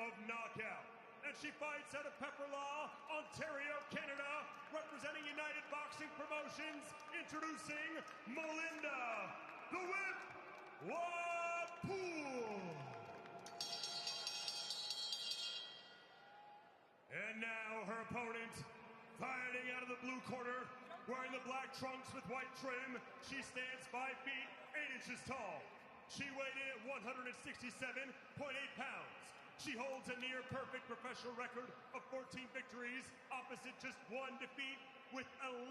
of knockout. And she fights out of Pepperlaw, Ontario, Canada, representing United Boxing Promotions, introducing Melinda, the Whip, Wapool. And now her opponent, fighting out of the blue corner, wearing the black trunks with white trim. She stands 5 feet, 8 inches tall. She weighed in at 167.8 pounds. She holds a near-perfect professional record of 14 victories, opposite just 1 defeat, with 11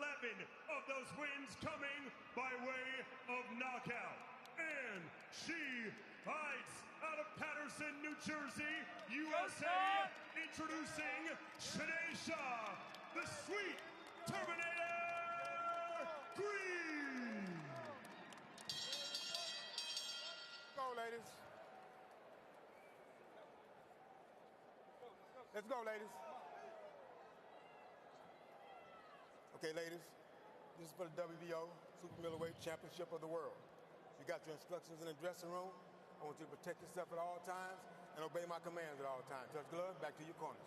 of those wins coming by way of knockout. And she fights out of Patterson, New Jersey, USA, introducing Shanesha, the Sweet Terminator Green. Go, ladies. Let's go, ladies. Okay, ladies, this is for the WBO Super Middleweight Championship of the World. You got your instructions in the dressing room. I want you to protect yourself at all times and obey my commands at all times. Touch gloves, back to your corners.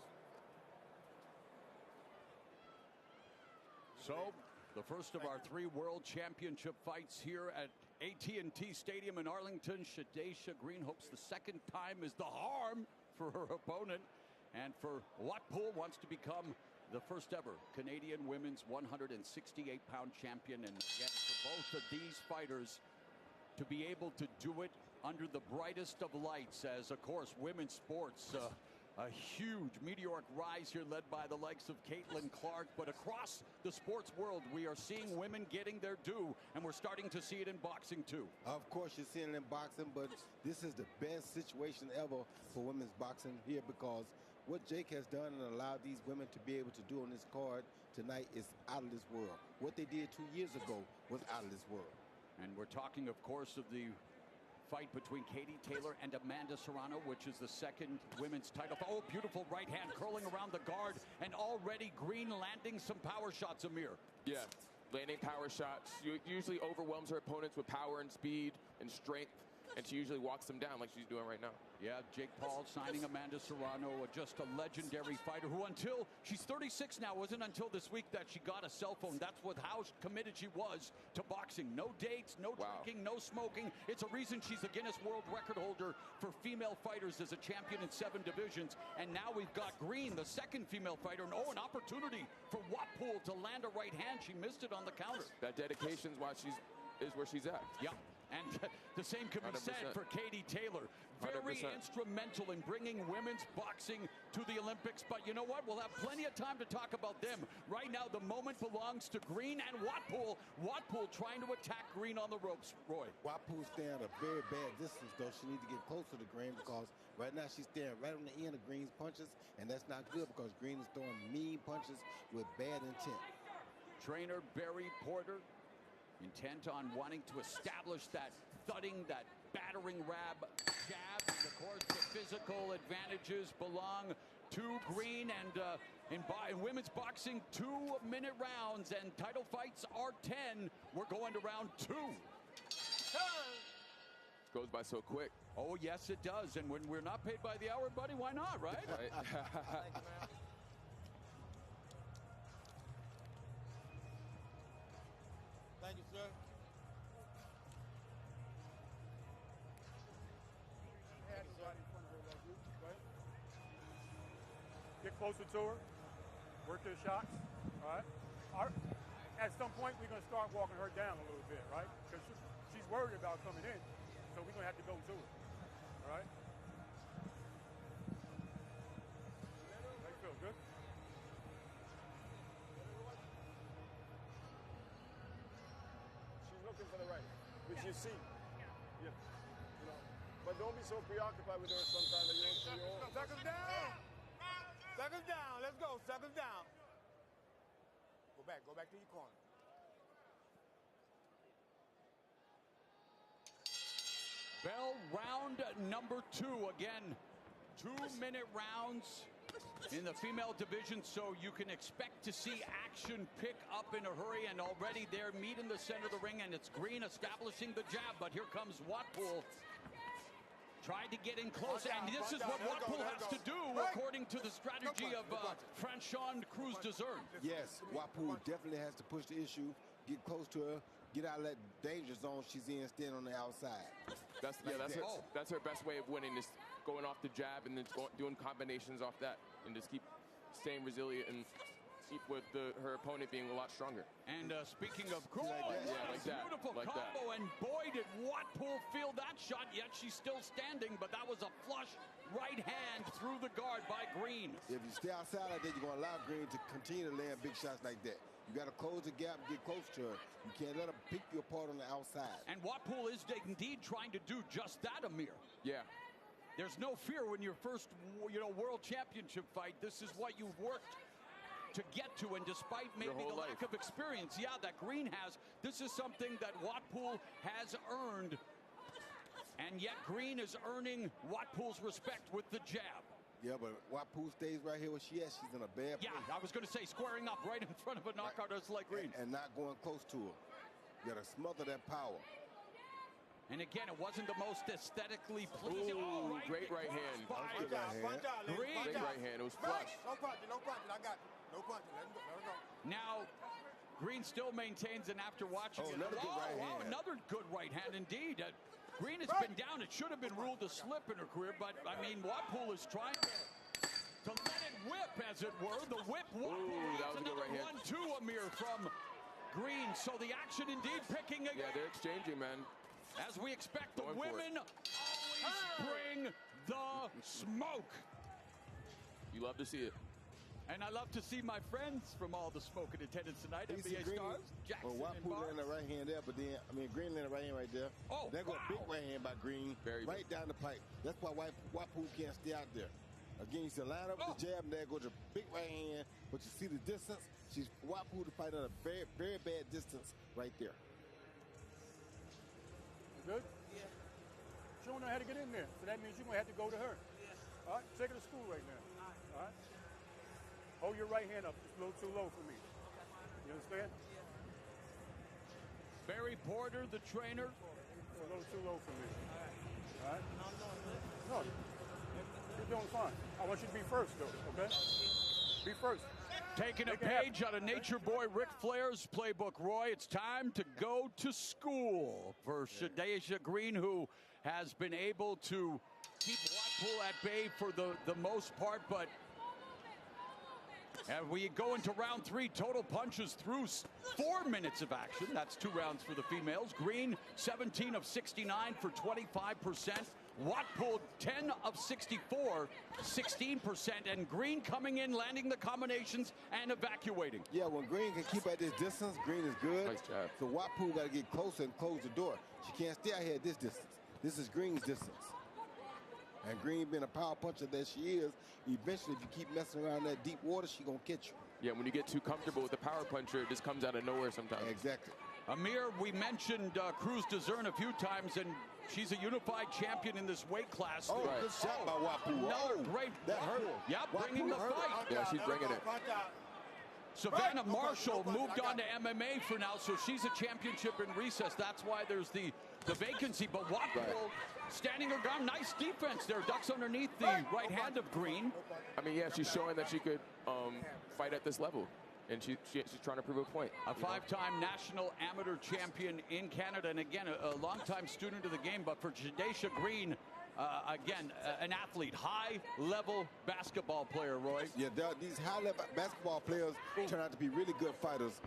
So, the first of our 3 World Championship fights here at AT&T Stadium in Arlington. Shanesha Green hopes the second time is the harm for her opponent. And for Wapool, wants to become the first ever Canadian women's 168-pound champion. And again, for both of these fighters to be able to do it under the brightest of lights, as, of course, women's sports, a huge meteoric rise here led by the likes of Caitlin Clark. But across the sports world, we are seeing women getting their due, and we're starting to see it in boxing, too. Of course, you're seeing it in boxing, but this is the best situation ever for women's boxing here, because what Jake has done and allowed these women to be able to do on this card tonight is out of this world. What they did 2 years ago was out of this world. And we're talking, of course, of the fight between Katie Taylor and Amanda Serrano, which is the second women's title. Oh, beautiful right hand curling around the guard, and already Green landing some power shots, Amir. Yeah, landing power shots. Usually overwhelms her opponents with power and speed and strength, and she usually walks them down like she's doing right now. Yeah, Jake Paul signing Amanda Serrano, just a legendary fighter who, until she's 36 now, wasn't until this week that she got a cell phone. That's with how committed she was to boxing. No dates, no drinking, no smoking. It's a reason she's a Guinness World Record holder for female fighters as a champion in 7 divisions. And now we've got Green, the second female fighter. And an opportunity for Wapool to land a right hand. She missed it on the counter. That dedication's why is where she's at. Yeah. And the same can be 100%. Said for Katie Taylor. Very 100%. Instrumental in bringing women's boxing to the Olympics. But you know what? We'll have plenty of time to talk about them. Right now, the moment belongs to Green and Wapool. Wapool trying to attack Green on the ropes, Roy. Wapool's staying at a very bad distance, though. She needs to get closer to Green, because right now she's staring right on the end of Green's punches, and that's not good, because Green is throwing mean punches with bad intent. Trainer Barry Porter, intent on wanting to establish that thudding, that battering jab. And of course, the physical advantages belong to Green. And in women's boxing, 2-minute rounds, and title fights are 10. We're going to round 2. It goes by so quick. Oh, yes, it does. And when we're not paid by the hour, buddy, why not, right? Right. Thank you, man. Thank you, sir. Get closer to her. Work your shots. All right. At some point, we're going to start walking her down a little bit, right? Because she's worried about coming in. So we're going to have to go to her. All right? How you feel? Good? Looking for the right, which you see. Yeah. You know, but don't be so preoccupied with her sometimes that you don't see your own. Seconds down. Seconds down. Let's go. Seconds down. Go back to your corner. Bell, round number 2. Again, 2-minute rounds in the female division, so you can expect to see action pick up in a hurry. And already they're meet in the center of the ring, and it's Green establishing the jab. But here comes Wapool. Tried to get in close, and this is what Watpool has to do, according to the strategy of Franchon Cruz-Dezern. Yes, Watpool definitely has to push the issue, get close to her, get out of that danger zone she's in, stand on the outside. That's her best way of winning, is going off the jab and then doing combinations off that, and just keep staying resilient and keep with her opponent being a lot stronger. And speaking of beautiful like combo, and boy did Watpool feel that shot, yet she's still standing, but that was a flush right hand through the guard by Green. If you stay outside like that, you're going to allow Green to continue to land big shots like that. You got to close the gap and get close to her. You can't let her pick you apart on the outside. And Watpool is indeed trying to do just that, Amir. Yeah. There's no fear when your first, world championship fight. This is what you've worked to get to, and despite maybe the lack of experience, that Green has, this is something that Watpool has earned, and yet Green is earning Watpool's respect with the jab. Yeah, but Watpool stays right here where she is. She's in a bad place. Yeah, I was going to say squaring up right in front of a knockout artist like Green. And not going close to her. You got to smother that power. And again, it wasn't the most aesthetically pleasing. Great right hand. Great right hand. It was flush. No punching. I got you. No punching. Let her go. Now, Green still maintains, and after watching another good right hand. Another good right hand indeed. Green has been down. It should have been ruled a slip in her career, but I mean, Watpool is trying to let it whip, as it were. The whip. That was a good right hand. 1-2, Amir, from Green. So the action indeed picking again. Yeah, they're exchanging, man. As we expect, the women always bring the smoke. You love to see it. And I love to see my friends from all the smoke in attendance tonight. NBA stars, Jackson and Watpool landed a right hand there, but then, Green landed a right hand right there. Oh, there goes a big right hand by Green, right down the pipe. That's why Watpool can't stay out there. Again, you see line up with the jab, and there goes a big right hand, but you see the distance. She's Watpool to fight at a very, very bad distance right there. Good? Yeah. She don't know how to get in there, so that means you're going to have to go to her. Yeah. All right, take her to school right now. All right? Hold your right hand up. It's a little too low for me. You understand? Yeah. Barry Porter, the trainer. It's a little too low for me. All right? No, you're doing fine. I want you to be first, though, okay? Be first. Taking a page out of Nature Boy Ric Flair's playbook, Roy. It's time to go to school for Shadasia Green, who has been able to keep Watpool at bay for the most part, but and we go into round 3, total punches through 4 minutes of action. That's 2 rounds for the females. Green, 17 of 69 for 25%. Watpool, 10 of 64, 16%. And Green coming in, landing the combinations and evacuating. Yeah, when Green can keep at this distance, Green is good. Nice job. So Watpool got to get closer and close the door. She can't stay out here at this distance. This is Green's distance. And Green being a power puncher that she is, eventually if you keep messing around that deep water, she going to catch you. Yeah, when you get too comfortable with the power puncher, it just comes out of nowhere sometimes. Exactly. Amir, we mentioned Cruz-Dezern a few times, and she's a unified champion in this weight class. Oh, good shot by Watpool. Another great. That hurt. Yeah, bringing the fight. Yeah, she's bringing it. Savannah Marshall moved on to MMA for now, so she's a championship in recess. That's why there's the vacancy. But Watpool standing her ground. Nice defense there. Ducks underneath the right hand of Green. I mean, yeah, she's showing that she could fight at this level. And she's trying to prove a point. A 5-time national amateur champion in Canada. And again, a longtime student of the game. But for Shadasia Green, again, an athlete, high-level basketball player, Roy. Yeah, these high-level basketball players turn out to be really good fighters.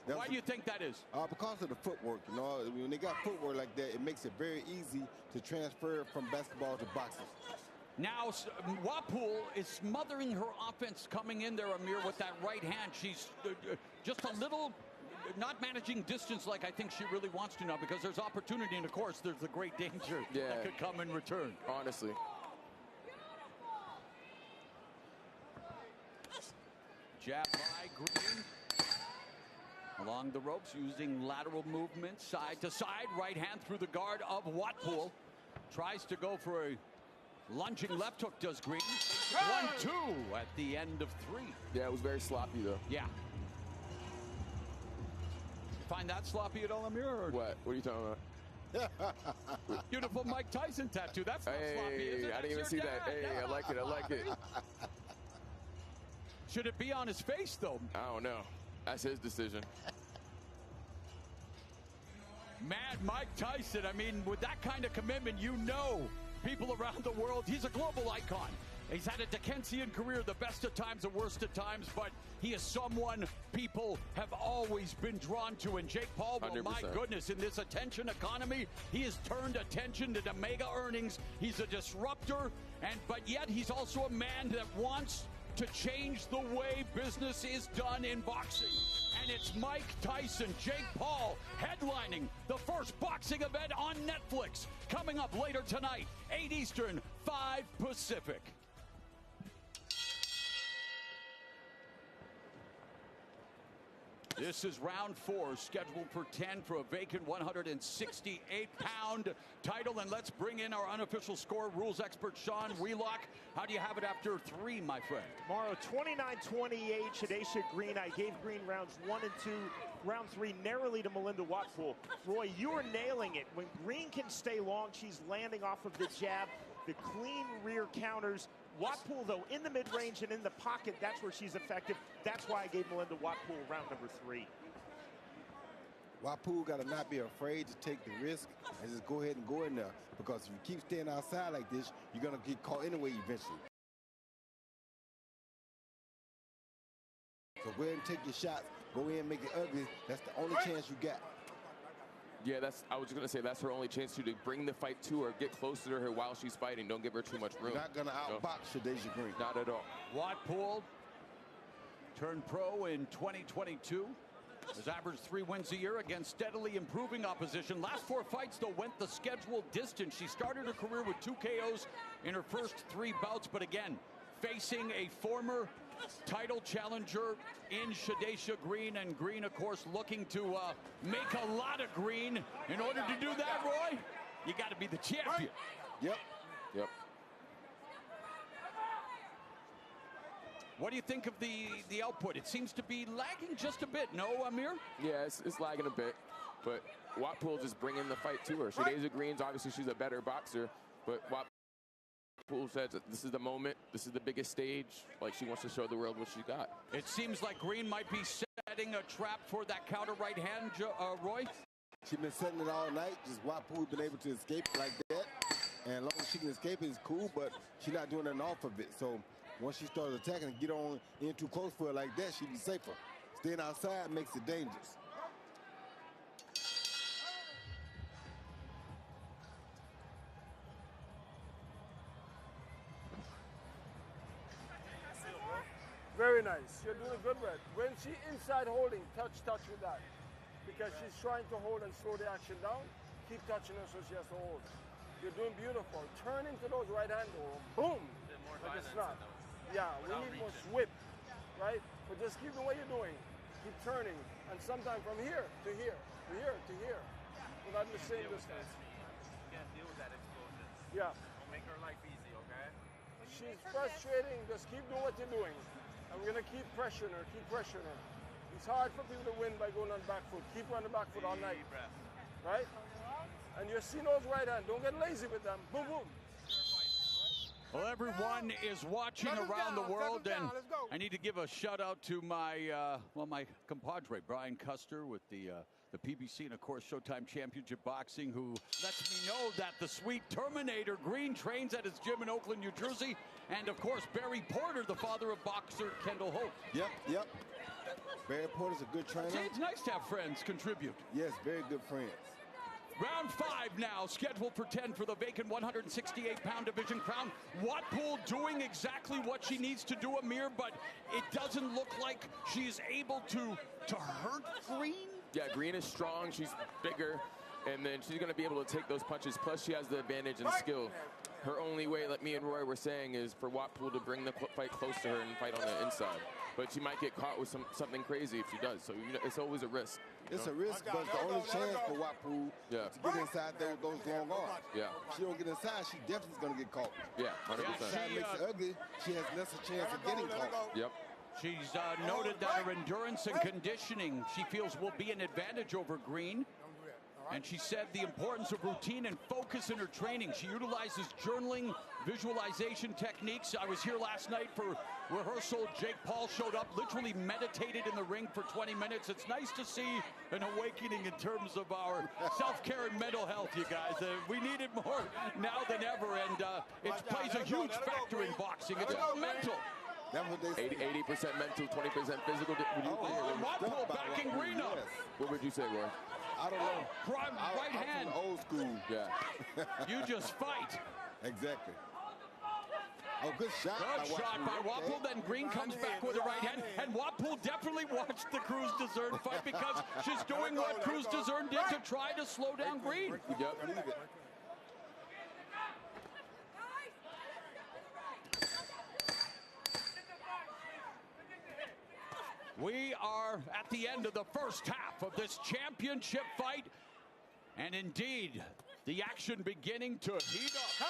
Why do you think that is? Because of the footwork. You know, when they got footwork like that, it makes it very easy to transfer from basketball to boxing. Now, Watpool is smothering her offense coming in there, Amir, with that right hand. She's just a little not managing distance like I think she really wants to now, because there's opportunity, and of course there's the great danger that could come in return. Honestly. Jab by Green. Along the ropes, using lateral movement, side to side, right hand through the guard of Watpool. Tries to go for a lunging left hook, does Green. 1-2 at the end of 3. Yeah, it was very sloppy, though. Yeah. Find that sloppy at all, Amir? Or? What are you talking about? Beautiful Mike Tyson tattoo. That's not sloppy, is it? I didn't even see that. Hey, I like it. I like it. Should it be on his face, though? I don't know. That's his decision. Mad Mike Tyson, I mean, with that kind of commitment, you know people around the world, he's a global icon. He's had a Dickensian career, the best of times, the worst of times, but he is someone people have always been drawn to. And Jake Paul, well, 100%. my goodness, in this attention economy, he has turned attention to the mega earnings. He's a disruptor, but yet he's also a man that wants to change the way business is done in boxing. And it's Mike Tyson, Jake Paul, headlining the first boxing event on Netflix. Coming up later tonight, 8 Eastern, 5 Pacific. This is round 4, scheduled for 10 for a vacant 168-pound title. And let's bring in our unofficial score rules expert, Sean Wheelock. How do you have it after 3, my friend? Morrow, 29-28, Shadesha Green. I gave Green rounds 1 and 2. Round 3 narrowly to Melinda Watpool. Roy, you are nailing it. When Green can stay long, she's landing off of the jab, the clean rear counters. Watpool, though, in the mid-range and in the pocket, that's where she's effective. That's why I gave Melinda Watpool round number 3. Watpool got to not be afraid to take the risk and just go ahead and go in there. Because if you keep staying outside like this, you're going to get caught anyway eventually. So go ahead and take your shots. Go in and make it ugly. That's the only chance you got. Yeah, I was going to say that's her only chance to bring the fight to her, get closer to her while she's fighting. Don't give her too much room. You're not going to outbox Shadesha Green. Not at all. Watpool turned pro in 2022. Has averaged 3 wins a year against steadily improving opposition. Last 4 fights, though, went the scheduled distance. She started her career with 2 KOs in her first 3 bouts, but again, facing a former title challenger in Shadesha Green, and Green, of course, looking to make a lot of green. In order to do that, Roy, you got to be the champion. Yep. What do you think of the output? It seems to be lagging just a bit. No, Amir? Yeah, it's lagging a bit, but Watpool just bringing the fight to her. Shadesha Green's obviously she's a better boxer, but Watpool says that this is the moment, this is the biggest stage. Like, she wants to show the world what she got. It seems like Green might be setting a trap for that counter right hand, Roy. She's been setting it all night. Just Watpool been able to escape like that. And as long as she can escape, it's cool, but she's not doing nothing off of it. So once she starts attacking and get on in too close for her like that, she'd be safer. Staying outside makes it dangerous. Very nice. You're doing good, Red. When she inside holding, touch with that. Because she's trying to hold and slow the action down. Keep touching her so she has to hold. You're doing beautiful. Turn into those right hand, boom. Like it's not. Yeah, we need more whip, right? But just keep doing what you're doing. Keep turning. And sometimes from here to here, to here to here. Without the same distance. You can't deal with that explosion. Yeah. Don't make her life easy, okay? She's frustrating. Just keep doing what you're doing. And we're going to keep pressuring her, It's hard for people to win by going on back foot. Keep her on the back foot all night. Right? And you're seeing those right hand. Don't get lazy with them. Boom, boom. Well, everyone is watching around the world, and I need to give a shout out to my my compadre Brian Custer with the PBC and of course Showtime Championship Boxing, who lets me know that the sweet Terminator Green trains at his gym in Oakland, New Jersey, and of course Barry Porter, the father of boxer Kendall Holt. Yep. Barry Porter's a good trainer. See, it's nice to have friends contribute. Yes, very good friends. Round 5 now, scheduled for 10 for the vacant 168-pound division crown. Watpool doing exactly what she needs to do, Amir, but it doesn't look like she's able to hurt Green. Yeah, Green is strong, she's bigger, and then she's going to be able to take those punches. Plus, she has the advantage in skill. Her only way, like me and Roy were saying, is for Watpool to bring the fight close to her and fight on the inside. But she might get caught with something crazy if she does. So it's always a risk. It's a risk, but the only chance for Watpool to get inside those long arms. Yeah. If she don't get inside, she definitely is going to get caught. Yeah, 100%. Inside makes it ugly. She has less a chance of getting caught. Yep. She's noted that her endurance and conditioning, she feels, will be an advantage over Green. And she said the importance of routine and focus in her training. She utilizes journaling, visualization techniques. I was here last night for rehearsal. Jake Paul showed up, literally meditated in the ring for 20 minutes. It's nice to see an awakening in terms of our self-care and mental health, you guys. We need it more now than ever, and it plays a huge factor in boxing. It's all mental. That's what they say. 80% mental, 20% physical. Watt backing Green up. What would you say, Roy? I don't know. Right hand. I'm old school. Yeah. You just fight. Exactly. Oh, good shot. Good shot by Wattpool. Then Green comes back with a right hand. And Wattpool definitely watched the Cruz Dezern fight because she's doing what Cruz Dezern did to try to slow down Green. Yep. Leave it. We are at the end of the first half of this championship fight. And indeed, the action beginning to heat up.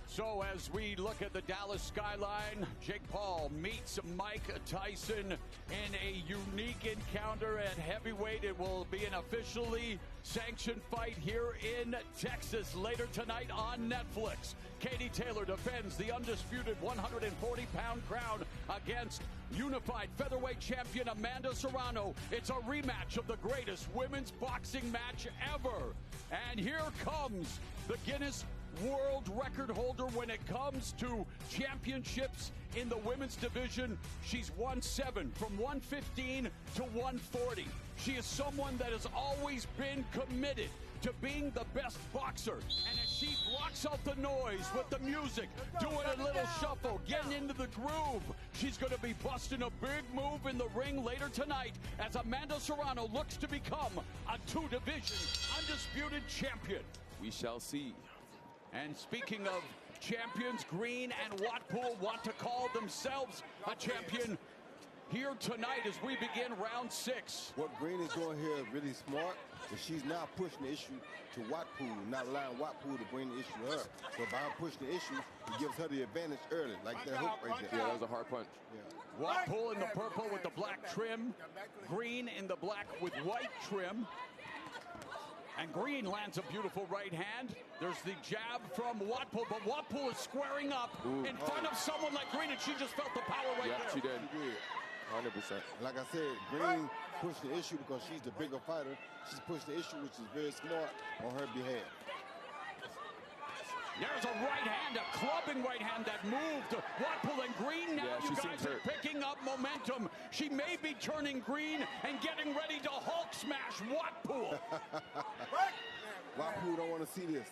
So as we look at the Dallas skyline, Jake Paul meets Mike Tyson in a unique encounter at heavyweight. It will be an officially sanctioned fight here in Texas later tonight on Netflix. Katie Taylor defends the undisputed 140-pound crown against unified featherweight champion Amanda Serrano. It's a rematch of the greatest women's boxing match ever. And here comes the Guinness World Record holder when it comes to championships in the women's division. She's won 7 from 115 to 140. She is someone that has always been committed to being the best boxer. And as she blocks out the noise with the music, doing a little shuffle, getting into the groove, she's going to be busting a big move in the ring later tonight as Amanda Serrano looks to become a 2-division undisputed champion. We shall see. And speaking of champions, Green and Wattpool want to call themselves a champion here tonight as we begin round 6. What Green is doing here is really smart, but she's now pushing the issue to Wattpool, not allowing Wattpool to bring the issue to her. So by pushing the issue, it gives her the advantage early, like that hook right there. Yeah, that was a hard punch. Yeah. Wattpool in the purple with the black trim, Green in the black with white trim. And Green lands a beautiful right hand. There's the jab from Wattpool, but Wattpool is squaring up in front of someone like Green, and she just felt the power right there. She did. 100%. Like I said, Green pushed the issue because she's the bigger fighter. She's pushed the issue, which is very smart on her behalf. There's a right hand, a clubbing right hand that moved Wattpool, and Green now, you guys are picking up momentum. She may be turning Green and getting ready to Hulk smash Wattpool. Wattpool don't want to see this.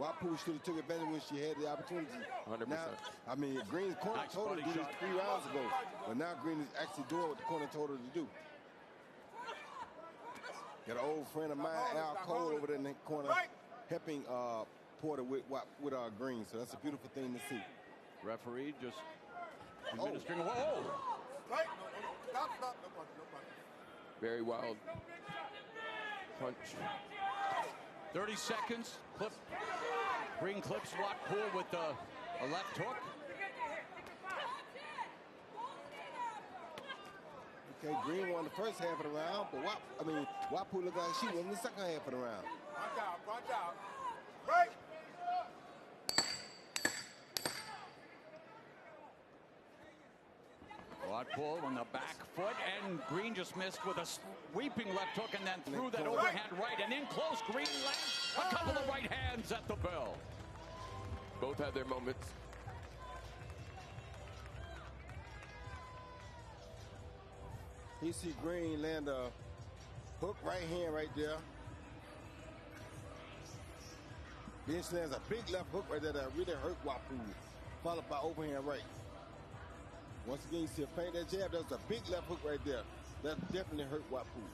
Wattpool should have took advantage when she had the opportunity. 100%. Now, I mean, Green's corner told her to do this 3 rounds ago, but now Green is actually doing what the corner told her to do. Got an old friend of mine, Al Cole, over there in the corner, helping Porter with Green, so that's a beautiful thing to see. Referee just administering. Whoa! Very wild punch. 30 seconds. Clip. Green clips Wattpool with a left hook. Okay, Green won the first half of the round, but Wattpool looked like she won the second half of the round. Watch out. Break! Wattpool on the back foot, and Green just missed with a sweeping left hook and then threw that overhand right, and in close, Green lands a couple of right hands at the bell. Both had their moments. You see Green land a hook right hand right there. Then she lands a big left hook right there that really hurt Wattpool, followed by overhand right. Once again, you see her feint that jab. There's a big left hook right there. That definitely hurt Wattpool.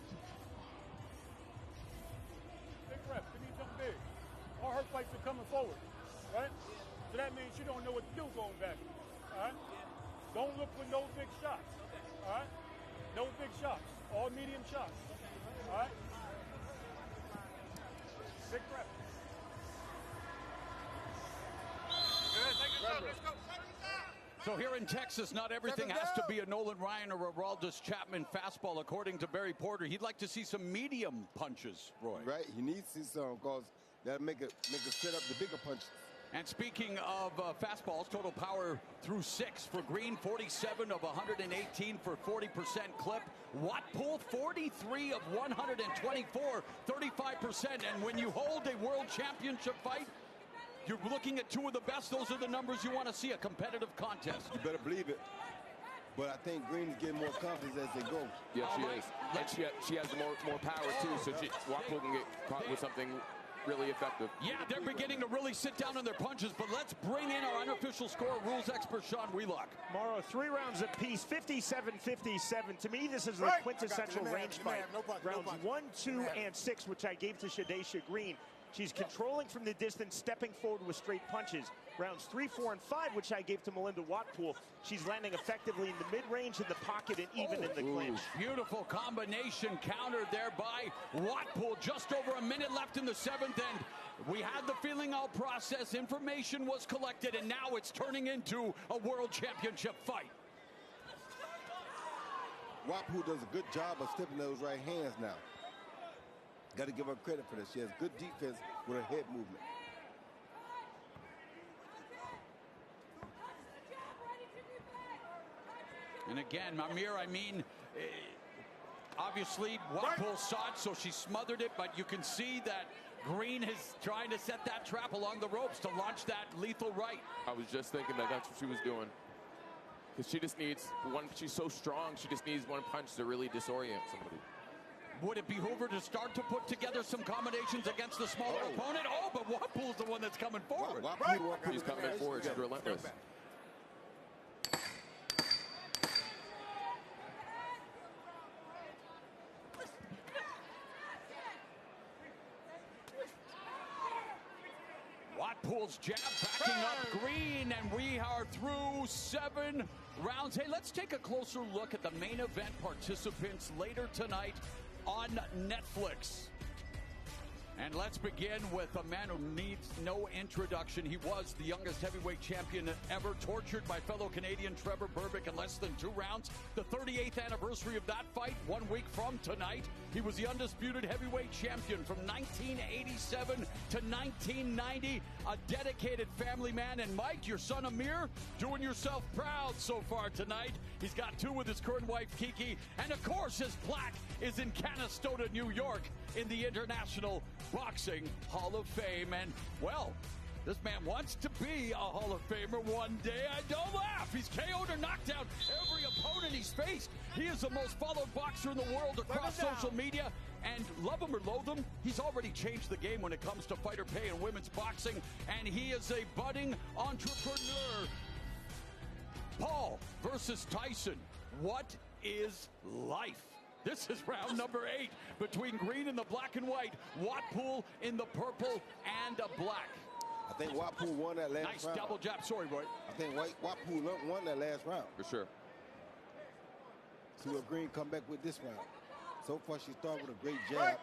Big rep, give me something big. All her fights are coming forward, right? So that means she don't know what to do going back, all right? Don't look for no big shots, all right? No big shots, all medium shots, all right? Big rep. So here in Texas, not everything has to be a Nolan Ryan or a Aroldis Chapman fastball. According to Barry Porter, he'd like to see some medium punches, Roy. Right, he needs to see some because that'll make it set up the bigger punches. And speaking of fastballs, total power through 6 for Green, 47 of 118 for 40% clip. Watpool, 43 of 124, 35%. And when you hold a world championship fight, you're looking at two of the best. Those are the numbers you want to see, a competitive contest. You better believe it. But I think Green is getting more confidence as they go. Yeah, she is. And she has more power, too, so Watpool can get caught with something really effective. Yeah, they're beginning to really sit down on their punches, but let's bring in our unofficial score rules expert, Sean Wheelock. Morrow, 3 rounds apiece, 57-57. To me, this is the quintessential range fight. Rounds 1, 2, and 6, which I gave to Shadaysha Green. She's controlling from the distance, stepping forward with straight punches. Rounds 3, 4, and 5, which I gave to Melinda Watpool. She's landing effectively in the mid-range, in the pocket, and even in the clinch. Beautiful combination countered there by Watpool. Just over a minute left in the 7th, and we had the feeling all process. Information was collected, and now it's turning into a world championship fight. Watpool does a good job of stepping those right hands now. Got to give her credit for this. She has good defense with her head movement. And again, Amir, I mean, obviously Watpool saw it, so she smothered it, but you can see that Green is trying to set that trap along the ropes to launch that lethal right. I was just thinking that that's what she was doing. Because she just needs one, she's so strong, she just needs one punch to really disorient somebody. Would it behoove her to start to put together some combinations against the smaller opponent? Oh, but Watpool's the one that's coming forward. She's coming forward. She's relentless. Watpool's jab backing up Green, and we are through 7 rounds. Hey, let's take a closer look at the main event participants later tonight on Netflix. And let's begin with a man who needs no introduction. He was the youngest heavyweight champion ever, tortured by fellow Canadian Trevor Berbick in less than 2 rounds. The 38th anniversary of that fight, 1 week from tonight. He was the undisputed heavyweight champion from 1987 to 1990. A dedicated family man. And Mike, your son Amir, doing yourself proud so far tonight. He's got 2 with his current wife, Kiki. And of course, his plaque is in Canastota, New York, in the International Boxing Hall of Fame. And, well, this man wants to be a Hall of Famer one day. I don't laugh. He's KO'd or knocked out every opponent he's faced. He is the most followed boxer in the world across social media. And love him or loathe him, he's already changed the game when it comes to fighter pay and women's boxing. And he is a budding entrepreneur. Paul versus Tyson. What is life? This is round number 8 between Green in the black and white, Watpool in the purple and black. I think Watpool won that last round. Nice double jab. Sorry, Roy. I think Watpool won that last round. For sure. See what Green come back with this round. So far, she started with a great jab.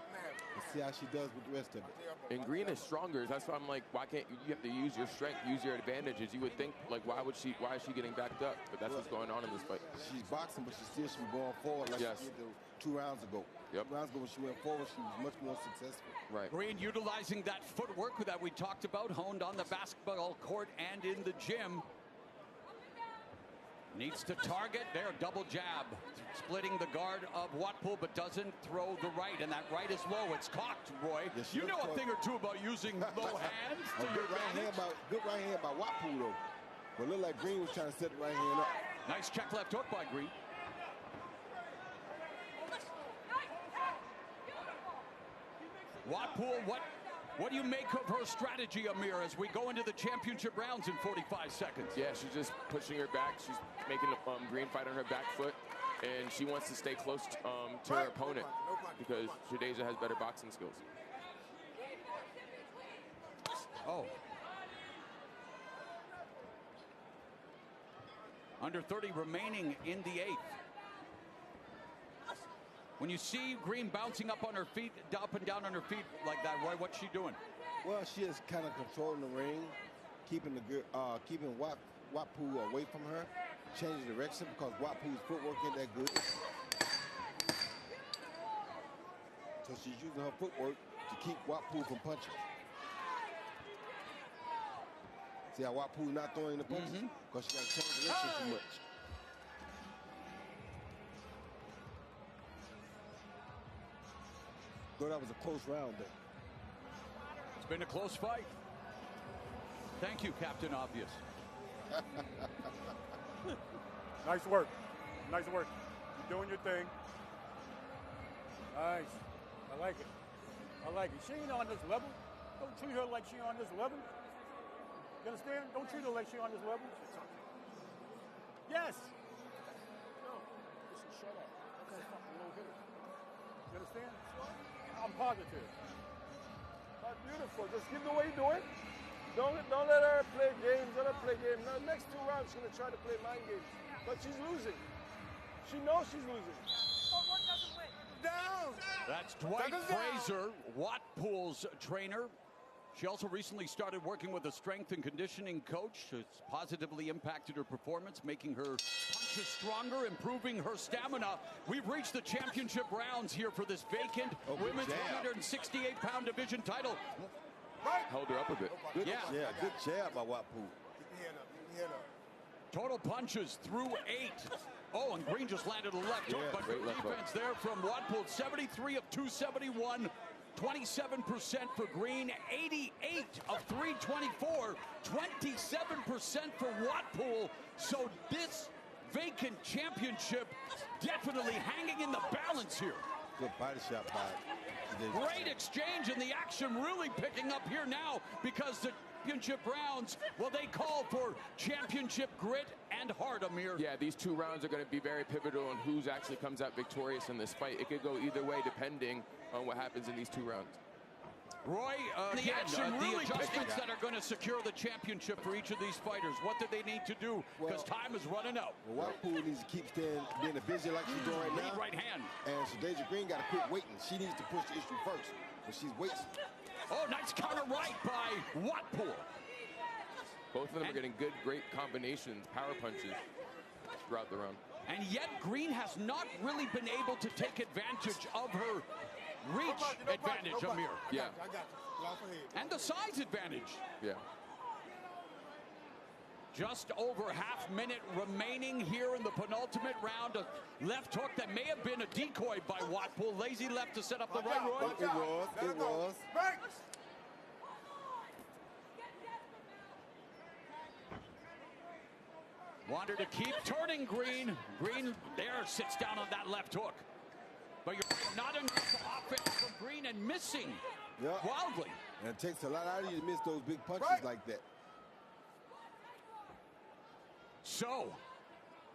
Let's see how she does with the rest of it. And Green is stronger. That's why I'm like, why can't you have to use your strength, use your advantages? You would think, like, why is she getting backed up? But that's what's going on in this fight. She's boxing, but she still should be going forward like she did 2 rounds ago. 2 rounds ago when she went forward, she was much more successful. Right. Green utilizing that footwork that we talked about, honed on the basketball court and in the gym. Needs to target. There, double jab. Splitting the guard of Watpool, but doesn't throw the right. And that right is low. It's cocked, Roy. Yes, you know a thing or two about using low hands to your advantage. Good right hand by Watpool, though. But looked like Green was trying to set the right hand up. Nice check left hook by Green. Watpool, what do you make of her strategy, Amir, as we go into the championship rounds in 45 seconds? Yeah, she's just pushing her back. She's making Green fight on her back foot, and she wants to stay close to her opponent because Shadaysha has better boxing skills. Oh. Under 30 remaining in the 8th. When you see Green bouncing up on her feet, up and down on her feet like that, Roy, what's she doing? Well, she is kind of controlling the ring. keeping Watpool away from her, changing direction because Watpool's footwork ain't that good. So she's using her footwork to keep Watpool from punching. See how Watpool's not throwing the punches? Because she got to change direction too much. Though that was a close round there. It's been a close fight. Thank you, Captain Obvious. Nice work. Nice work. You're doing your thing. Nice. I like it. I like it. She ain't on this level. Don't treat her like she on this level. You understand? Don't treat her like she on this level. Yes. No. Listen, shut up. Okay. Fucking low hitter. You understand? I'm positive. That's beautiful. Just keep the way you do it. Don't let her play games. Let her play games. Now, next 2 rounds, she's going to try to play mind games. But she's losing. She knows she's losing. Down. That's Dwight Fraser, Watpool's trainer. She also recently started working with a strength and conditioning coach. It's positively impacted her performance, making her punches stronger, improving her stamina. We've reached the championship rounds here for this vacant women's 168-pound division title. Held her up a bit. Good jab by Watpool. Keep your hand up. Keep your hand up. Total punches through 8. Oh, and Green just landed a left hook, but good defense there from Watpool. 73 of 271, 27% for Green, 88 of 324, 27% for Watpool. So this vacant championship definitely hanging in the balance here. Good body shot by Great exchange, and the action really picking up here now because the championship rounds, well, they call for championship grit and heart, Amir. Yeah, these 2 rounds are going to be very pivotal on who's actually comes out victorious in this fight. It could go either way depending on what happens in these 2 rounds. Roy, the adjustments that are going to secure the championship for each of these fighters, what do they need to do? Because time is running out. Well, Watpool needs to keep being a busy like she's doing right now. Right hand. And Shadeja Green got to quit waiting. She needs to push the issue first, but she's waiting. Oh, nice counter right by Watpool. Both of them are getting good, great combinations, power punches throughout the round. And yet Green has not really been able to take advantage of her reach advantage, Amir. I got you. Off ahead. And the size advantage. Yeah. Just over half-minute remaining here in the penultimate round. A left hook that may have been a decoy by Watpool. Lazy left to set up the right, Roy. It was. Wanted to keep turning Green. Green there sits down on that left hook. But you're not enough offense from Green and missing wildly. And it takes a lot out of you to miss those big punches like that. So,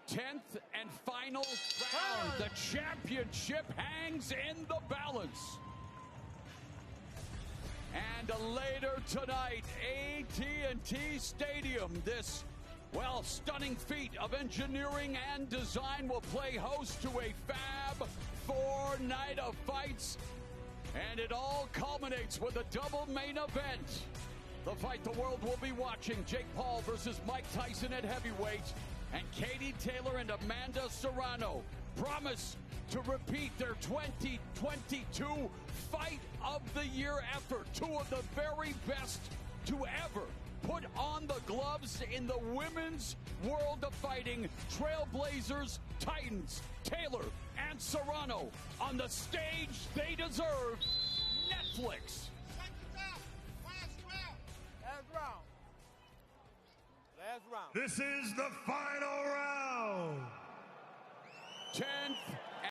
10th and final round. The championship hangs in the balance. And later tonight, AT&T Stadium, this, well, stunning feat of engineering and design will play host to a Fab 4 night of fights. And it all culminates with a double main event. The fight the world will be watching, Jake Paul versus Mike Tyson at heavyweight. And Katie Taylor and Amanda Serrano promise to repeat their 2022 Fight of the Year effort. 2 of the very best to ever put on the gloves in the women's world of fighting. Trailblazers, Titans, Taylor, and Serrano on the stage they deserve. Netflix. This is the final round. 10th